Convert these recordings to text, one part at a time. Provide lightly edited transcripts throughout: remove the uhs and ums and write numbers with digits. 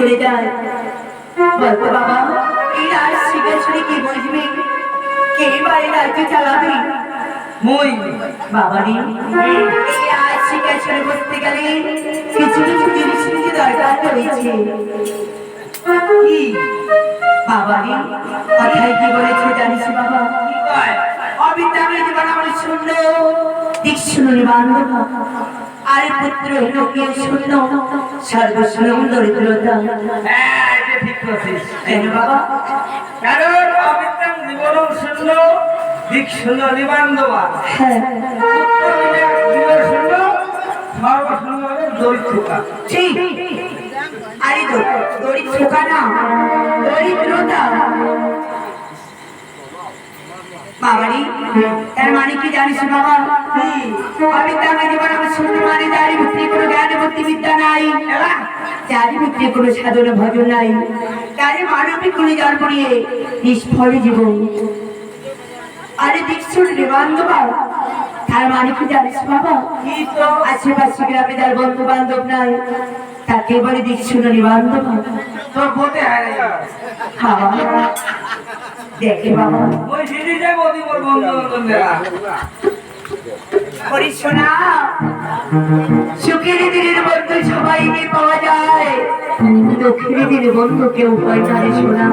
চলে যায়। বলতো বাবা, এই রাজ শিখেছড়ি কি বুঝবি? কে বাড়ি রাজ্য চালাবি? মই বাবারি, এই রাজ শিখেছড়ি বুঝতে গেলে কিছু কিছু জিনিস নিতে দরকার রয়েছে। কি বাবারি, কথায় কি বলেছে জানিস বাবা? কি কয়? অবিদ্যাময় জীবন আমার শূন্য, দীক্ষণ নিবান্ধব, আর পুত্র লোকে শূন্য, সর্বশূন্য দরিদ্রতা। হ্যাঁ, এটা ঠিক বলছিস। কেন বাবা? কারণ অবিদ্যাম জীবনও শূন্য, দিক শূন্য, নিবান্ধবা। হ্যাঁ, জীবন শূন্য, সর্বশূন্য হলো দরিদ্রতা। ঠিক। আরে দরিদ্রতা না, দরিদ্রতা। বাবারি, তার মানে কি জানিস বাবা? অবিদ্যাময় জীবন আমার শূন্য মানে যারই ভিত্তি কোনো জ্ঞান বুদ্ধি বিদ্যা নাই, যারই ভিত্তি কোনো সাধন ভজন নাই, তারই মানবিক কোনো জন্ম নিয়ে নিষ্ফল জীবন। আরে দীক্ষণ নিবান্ধবা, তার মানে কি জানিস বাবা? আশেপাশে গ্রামে যার বন্ধু বান্ধব নাই, তাকে বলে দীক্ষণ নিবান্ধবা। তোর বোধে হারাই বাবা দেখে বাবা, ওই দিদি যাই বৌদি মোর বন্ধু বান্ধবরা করিস না, সুখের দিনের বন্ধু সবাইকে পাওয়া যায়, দুঃখের দিনের বন্ধু কেউ হয় না রে সোনা।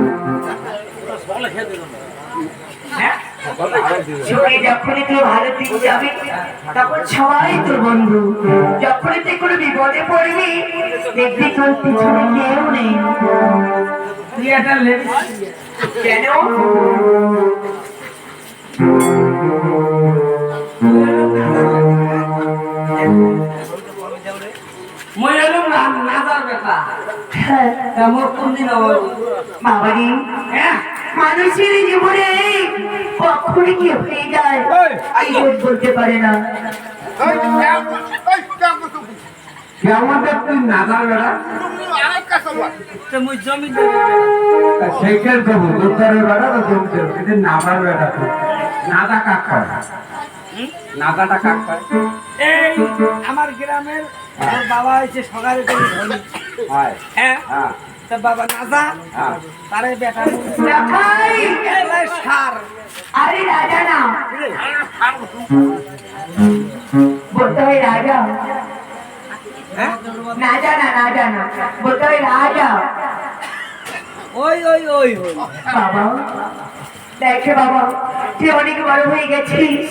সুখে যখনই তুই ভালো দিন যাবে তখন সবাই তোর বন্ধু, যখনই তুই কোনো বিপদে পড়বি দেখবি তোর পিছনে কেউ নেই। তুই একটা লেডি কেন? মই হলাম নাজার বেটা হ্যাঁ তেমন কোনদিন হবে বাবারি, হ্যাঁ মানুষের জীবনে কখনই কি হয়ে যায় এই লোক বলতে পারে না। কেমন তুই নাজার বেড়া তো মই জমি সেইখান দেবো দোকানের বেড়া তো জমি দেবো কিন্তু নাজার বেড়া তো নাদা কাক কয় নাদাটা কাক কয় এই আমার গ্রামের আমার বাবা হয়েছে সকালে করে ধনী হয় হ্যাঁ হ্যাঁ তা বাবা নাজা হ্যাঁ তারে বেটা রাখাই, এলাই সার আরে রাজা না, বলতে হয় রাজা, হ্যাঁ না জানা না জানা, বলতে হয় রাজা। ওই ওই ওই ওই বাবা দেখে বাবা, তুই অনেক বড় হয়ে গেছিস,